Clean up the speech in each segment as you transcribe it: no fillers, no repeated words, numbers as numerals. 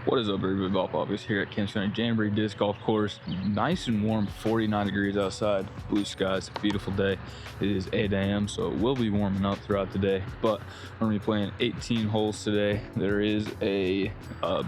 What is up, everybody? Golf Office here at Camp Sekani Jamboree Disc Golf Course. Nice and warm, 49 degrees outside, blue skies, beautiful day. It is 8 a.m., so it will be warming up throughout the day, but we're going to be playing 18 holes today. There is a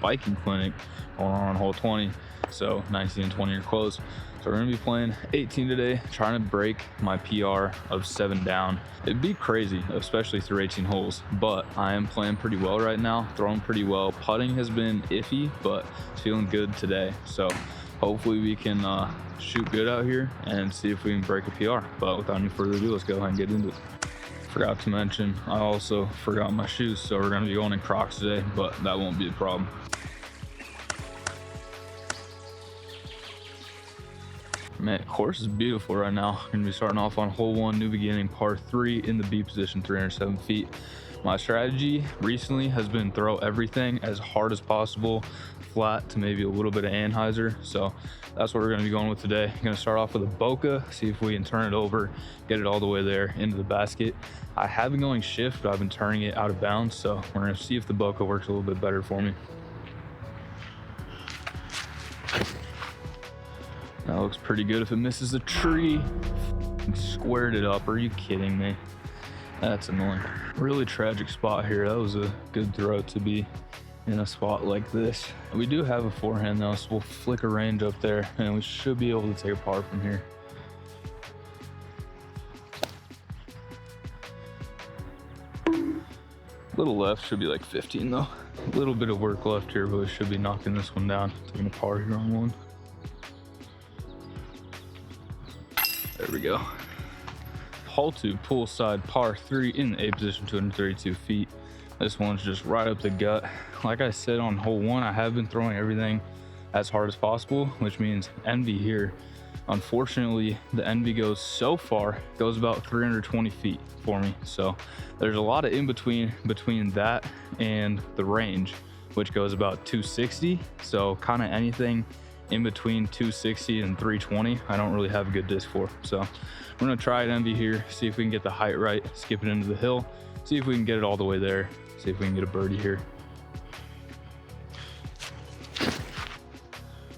biking clinic going on hole 20, so 19 and 20 are closed. So we're going to be playing 18 today, trying to break my PR of 7 down. It'd be crazy, especially through 18 holes, but I am playing pretty well right now, throwing pretty well. Putting has been iffy, but it's feeling good today. So hopefully we can shoot good out here and see if we can break a PR. But without any further ado, let's go ahead and get into it. Forgot to mention, I also forgot my shoes, so we're going to be going in crocs today, but that won't be a problem. Man, course is beautiful right now. We're gonna be starting off on hole 1, new beginning, par 3 in the B position, 307 feet. My strategy recently has been throw everything as hard as possible, flat to maybe a little bit of anhyzer. So that's what we're gonna be going with today. I'm gonna start off with a Boca, see if we can turn it over, get it all the way there into the basket. I have been going shift, but I've been turning it out of bounds. So we're gonna see if the Boca works a little bit better for me. That looks pretty good. If it misses a tree, squared it up. Are you kidding me? That's annoying. Really tragic spot here. That was a good throw to be in a spot like this. We do have a forehand though, so we'll flick a range up there and we should be able to take a par from here. Little left, should be like 15 though. A little bit of work left here, but we should be knocking this one down. Taking a par here on one. There we go. Hole 2, poolside, par 3 in the A position, 232 feet. This one's just right up the gut. Like I said on hole 1, I have been throwing everything as hard as possible, which means envy here. Unfortunately, the envy goes so far, goes about 320 feet for me. So there's a lot of in between that and the range, which goes about 260. So kind of anything in between 260 and 320 I don't really have a good disc for. So we're gonna try an envy here, see if we can get the height right, skip it into the hill, see if we can get it all the way there, see if we can get a birdie here.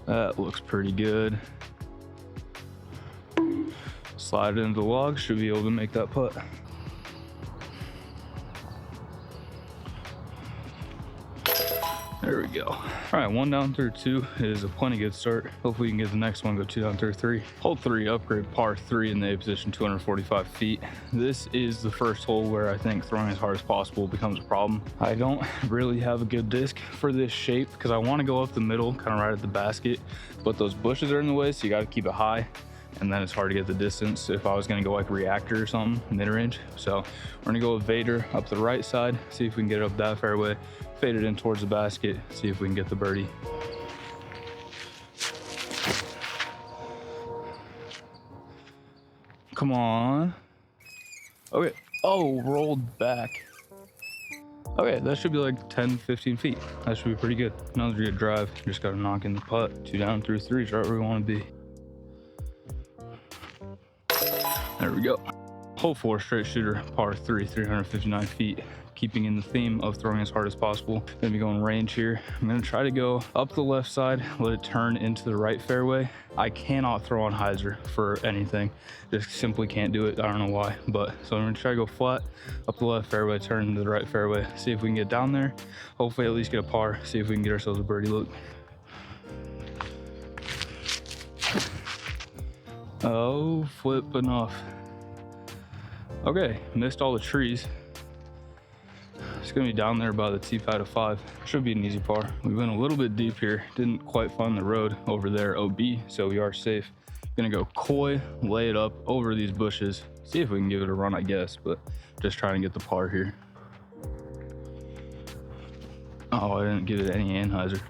That looks pretty good. Slide it into the log, should be able to make that putt. There we go. All right, 1 down through 2 is a plenty good start. Hopefully we can get the next one, go 2 down through 3. Hole 3, upgrade, par 3 in the A position, 245 feet. This is the first hole where I think throwing as hard as possible becomes a problem. I don't really have a good disc for this shape because I want to go up the middle, kind of right at the basket, but those bushes are in the way, so you got to keep it high. And then it's hard to get the distance if I was gonna go like reactor or something, mid-range. So we're gonna go with Vader up the right side, see if we can get it up that fairway, fade it in towards the basket, see if we can get the birdie. Come on. Okay, oh, rolled back. Okay, that should be like 10, 15 feet. That should be pretty good. Now that we get drive, just gotta knock in the putt. 2 down through 3 is right where we wanna be. There we go. Hole 4, straight shooter, par 3, 359 feet. Keeping in the theme of throwing as hard as possible. Gonna be going range here. I'm gonna try to go up the left side, let it turn into the right fairway. I cannot throw on hyzer for anything. Just simply can't do it. I don't know why, but so I'm gonna try to go flat, up the left fairway, turn into the right fairway. See if we can get down there. Hopefully at least get a par. See if we can get ourselves a birdie look. Oh, flip enough. Okay, missed all the trees. It's gonna be down there by the tee pad of 5. Should be an easy par. We went a little bit deep here. Didn't quite find the road over there, OB, so we are safe. Gonna go coy, lay it up over these bushes. See if we can give it a run, I guess, but just trying to get the par here. Oh, I didn't give it any anhyzer.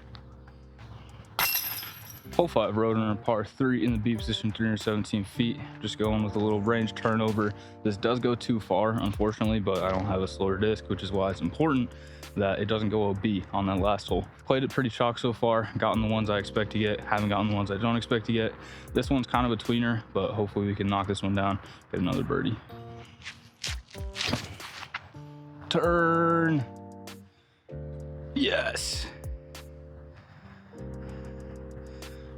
Hole 5, roadrunner, par 3 in the B position, 317 feet. Just going with a little range turnover. This does go too far, unfortunately, but I don't have a slower disc, which is why it's important that it doesn't go OB on that last hole. Played it pretty chalk so far, gotten the ones I expect to get, haven't gotten the ones I don't expect to get. This one's kind of a tweener, but hopefully we can knock this one down, get another birdie. Turn. Yes.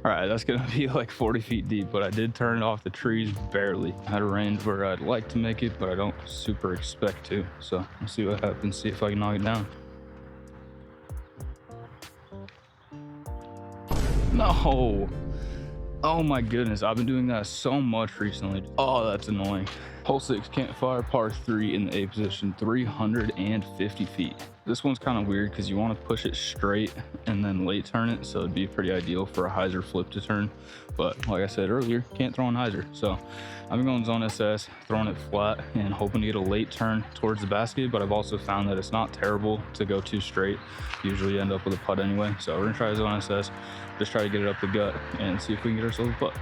All right, that's gonna be like 40 feet deep, but I did turn it off the trees barely. At a range where I'd like to make it, but I don't super expect to. So we'll see what happens, see if I can knock it down. No. Oh my goodness, I've been doing that so much recently. Oh, that's annoying. Hole 6, campfire, par 3 in the A position, 350 feet. This one's kind of weird because you want to push it straight and then late turn it, so it'd be pretty ideal for a hyzer flip to turn. But like I said earlier, can't throw in hyzer. So I've been going zone SS, throwing it flat and hoping to get a late turn towards the basket, but I've also found that it's not terrible to go too straight. Usually end up with a putt anyway. So we're gonna try zone SS, just try to get it up the gut and see if we can get ourselves a putt.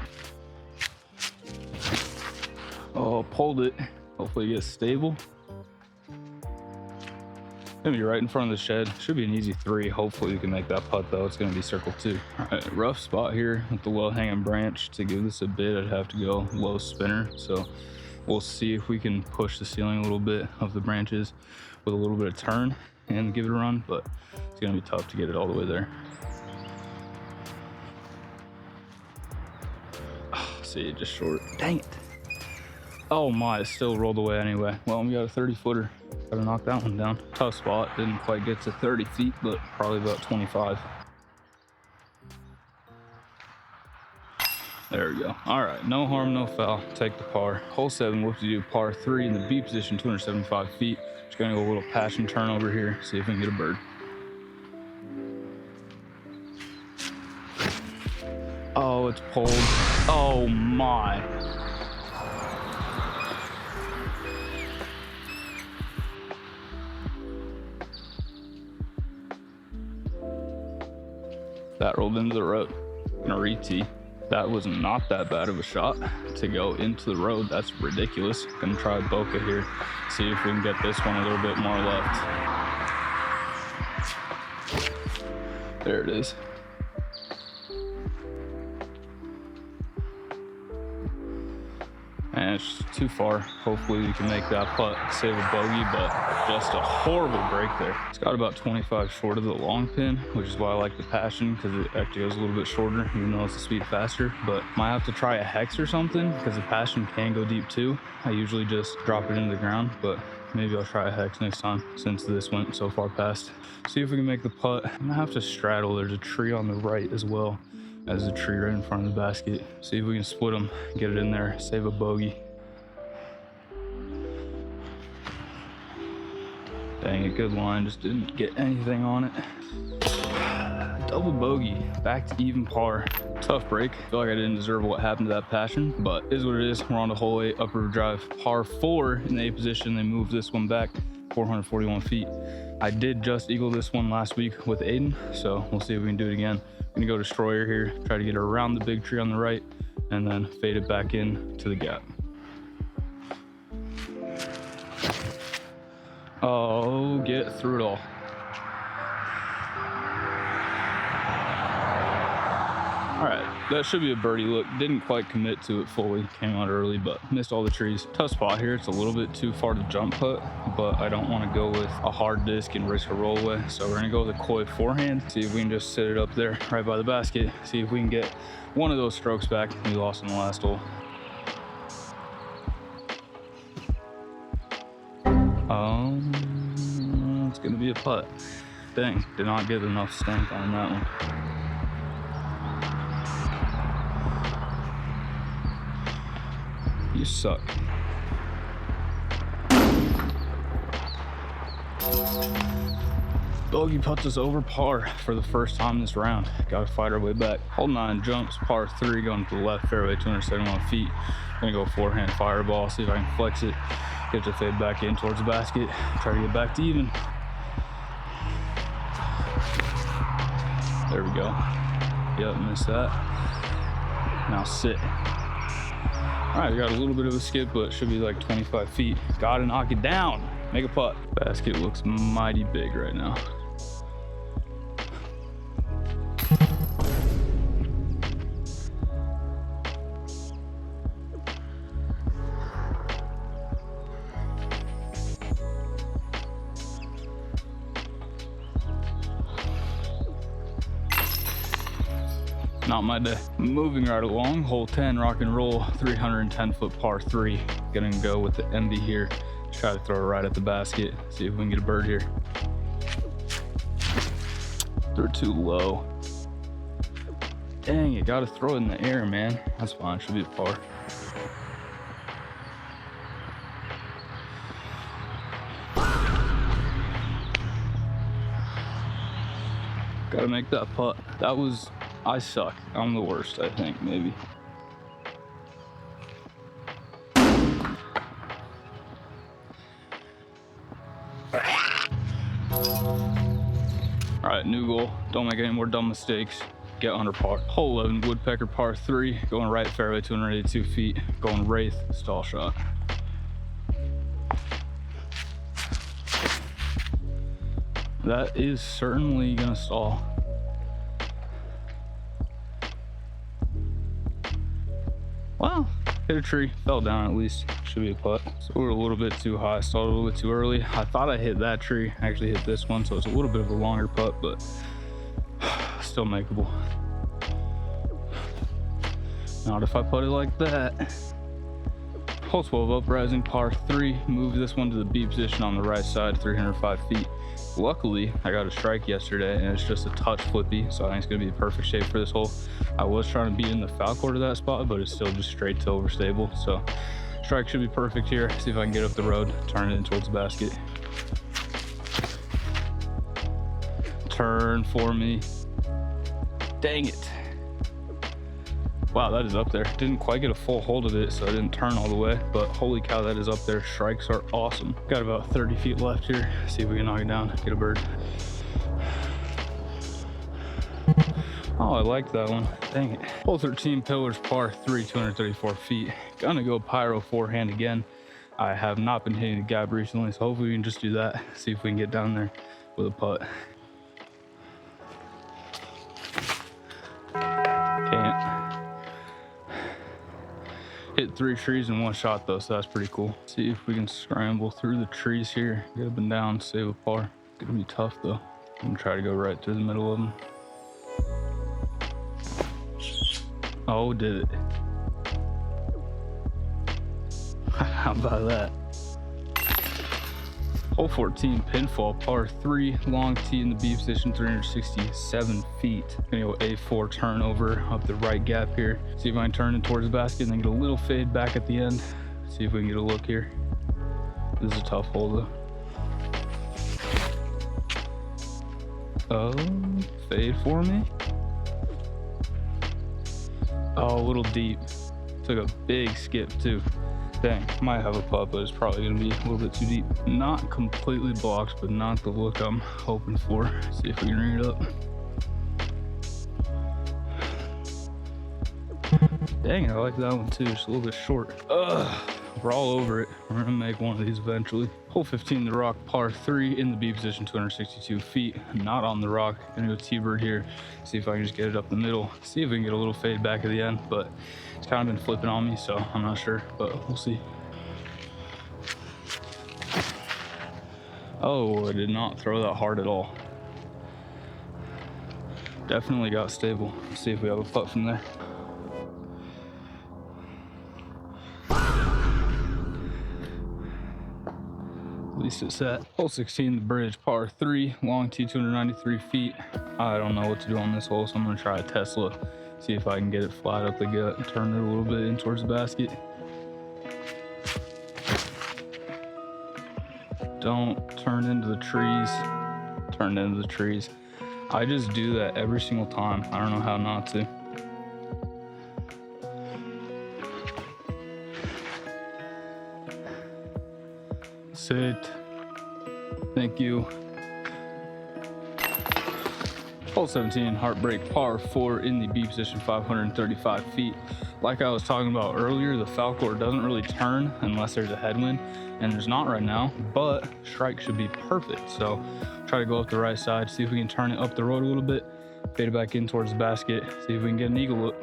Oh, pulled it. Hopefully it gets stable. Gonna be right in front of the shed. Should be an easy 3. Hopefully we can make that putt though. It's gonna be circle 2. All right, rough spot here with the low hanging branch. To give this a bit, I'd have to go low spinner. So we'll see if we can push the ceiling a little bit of the branches with a little bit of turn and give it a run, but it's gonna be tough to get it all the way there. Oh, see, just short. Dang it. Oh my, it still rolled away anyway. Well, we got a 30 footer. Gotta knock that one down. Tough spot, didn't quite get to 30 feet, but probably about 25. There we go. All right, no harm, no foul. Take the par. Hole 7, whoop-de-doo, par 3 in the B position, 275 feet. Just gonna go a little passion turn over here, see if we can get a bird. Oh, it's pulled. Oh my. That rolled into the road. Gonna re-tee. That was not that bad of a shot to go into the road. That's ridiculous. Gonna try Boca here. See if we can get this one a little bit more left. There it is. And it's just too far. Hopefully we can make that putt, save a bogey, but just a horrible break there. It's got about 25 short of the long pin, which is why I like the passion, because it actually goes a little bit shorter, even though it's a speed faster. But might have to try a hex or something, because the passion can go deep too. I usually just drop it into the ground, but maybe I'll try a hex next time since this went so far past. See if we can make the putt. I'm gonna have to straddle. There's a tree on the right as well as a tree right in front of the basket. See if we can split them, get it in there, save a bogey. Dang it, good line, just didn't get anything on it. Double bogey, back to even par. Tough break. Feel like I didn't deserve what happened to that passion, but it is what it is. We're on to hole 8, upriver drive, par 4 in the A position. They moved this one back 441 feet. I did just eagle this one last week with Aiden, so we'll see if we can do it again. I'm gonna go destroyer here, try to get her around the big tree on the right, and then fade it back in to the gap. Oh, get through it all. All right, that should be a birdie look. Didn't quite commit to it fully. Came out early, but missed all the trees. Tough spot here. It's a little bit too far to jump putt, but I don't want to go with a hard disc and risk a roll away. So we're gonna go with a coy forehand. See if we can just sit it up there right by the basket. See if we can get one of those strokes back we lost in the last hole. It's gonna be a putt. Dang, did not get enough stank on that one. You suck. Bogey puts us over par for the first time this round. Gotta fight our way back. Hole 9 jumps, par 3 going to the left fairway, 271 feet. Gonna go forehand fireball, see if I can flex it. Get to fade back in towards the basket. Try to get back to even. There we go. Yep, missed that. Now sit. All right, we got a little bit of a skip, but it should be like 25 feet. Gotta knock it down. Make a putt. Basket looks mighty big right now. Not my day. Moving right along, hole 10, rock and roll, 310-foot par 3. Gonna go with the MD here. Try to throw it right at the basket. See if we can get a bird here. They're too low. Dang, you gotta throw it in the air, man. That's fine, should be a par. Gotta make that putt. That was, I suck. I'm the worst, I think, maybe. All right, new goal. Don't make any more dumb mistakes. Get under par. Hole 11, woodpecker par 3. Going right fairway, 282 feet. Going wraith, stall shot. That is certainly gonna stall. Well, hit a tree, fell down at least. Should be a putt. So we're a little bit too high, stalled a little bit too early. I thought I hit that tree, I actually hit this one, so it's a little bit of a longer putt, but still makeable. Not if I put it like that. Hole 12, uprising, par 3. Move this one to the B position on the right side, 305 feet. Luckily, I got a strike yesterday, and it's just a touch flippy, so I think it's going to be the perfect shape for this hole. I was trying to be in the foul court of that spot, but it's still just straight to over stable, so strike should be perfect here. See if I can get up the road, turn it in towards the basket. Turn for me. Dang it. Wow, that is up there. Didn't quite get a full hold of it, so I didn't turn all the way, but holy cow, that is up there. Strikes are awesome. Got about 30 feet left here. See if we can knock it down, get a bird. Oh, I liked that one. Dang it. Hole 13, pillars, par 3, 234 feet. Gonna go pyro forehand again. I have not been hitting the gap recently, so hopefully we can just do that. See if we can get down there with a putt. Hit 3 trees in one shot though, so that's pretty cool. See if we can scramble through the trees here, get up and down, save a par. It's gonna be tough though. I'm gonna try to go right through the middle of them. Oh, did it. How about that? Hole 14, pinfall, par 3, long tee in the B position, 367 feet. Gonna go A4 turnover up the right gap here. See if I can turn it towards the basket and then get a little fade back at the end. See if we can get a look here. This is a tough hole though. Oh, fade for me. Oh, a little deep. Took a big skip too. Dang, might have a putt, but it's probably gonna be a little bit too deep. Not completely blocked, but not the look I'm hoping for. See if we can ring it up. Dang, I like that one too, just a little bit short. Ugh, we're all over it. We're gonna make one of these eventually. Hole 15, the rock, par 3 in the B position, 262 feet. Not on the rock. Gonna go T-bird here. See if I can just get it up the middle. See if we can get a little fade back at the end, but it's kind of been flipping on me, so I'm not sure, but we'll see. Oh, I did not throw that hard at all. Definitely got stable. Let's see if we have a putt from there. At least it's set. Hole 16, the bridge, par 3, long tee, 293 feet. I don't know what to do on this hole, so I'm gonna try a Tesla. See if I can get it flat up the gut and turn it a little bit in towards the basket. Don't turn into the trees. Turn into the trees. I just do that every single time. I don't know how not to. Sit. Thank you. Hole 17, heartbreak, par 4 in the B position, 535 feet. Like I was talking about earlier, the foul court doesn't really turn unless there's a headwind, and there's not right now, but strike should be perfect. So try to go up the right side, see if we can turn it up the road a little bit, fade it back in towards the basket, see if we can get an eagle look.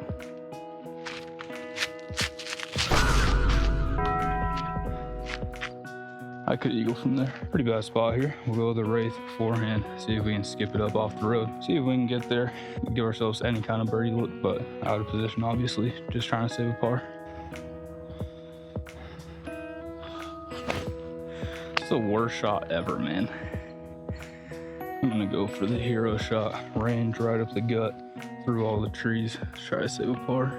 I could eagle from there. Pretty bad spot here. We'll go with the wraith beforehand, see if we can skip it up off the road. See if we can get there, give ourselves any kind of birdie look, but out of position, obviously. Just trying to save a par. It's the worst shot ever, man. I'm gonna go for the hero shot. Range right up the gut, through all the trees. Try to save a par.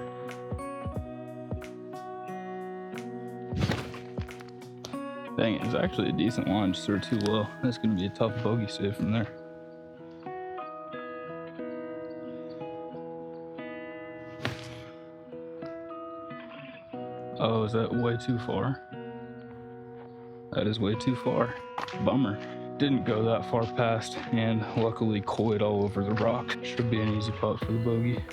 Dang it, it's actually a decent line, just threw too low. That's gonna be a tough bogey save from there. Oh, is that way too far? That is way too far. Bummer. Didn't go that far past, and luckily coiled all over the rock. Should be an easy putt for the bogey.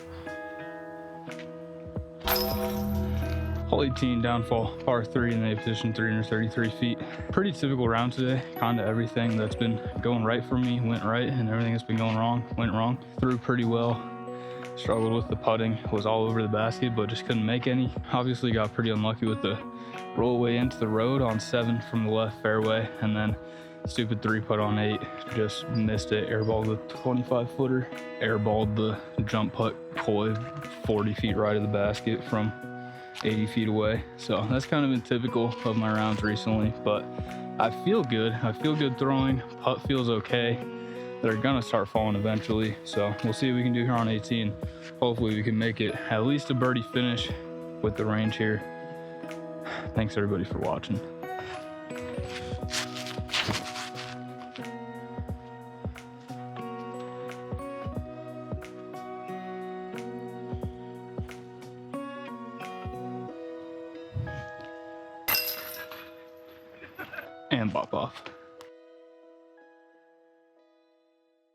Hole 18 downfall, par 3 in the position, 333 feet. Pretty typical round today. Kind of everything that's been going right for me went right, and everything that's been going wrong went wrong. Threw pretty well. Struggled with the putting, was all over the basket, but just couldn't make any. Obviously got pretty unlucky with the roll away into the road on 7 from the left fairway, and then stupid 3 putt on 8. Just missed it, airballed the 25 footer. Airballed the jump putt coy 40 feet right of the basket from 80 feet away. So that's kind of been typical of my rounds recently, but I feel good. I feel good throwing. Putt feels okay. They're gonna start falling eventually, so we'll see what we can do here on 18. Hopefully we can make it at least a birdie finish with the range here. Thanks everybody for watching. And bop off.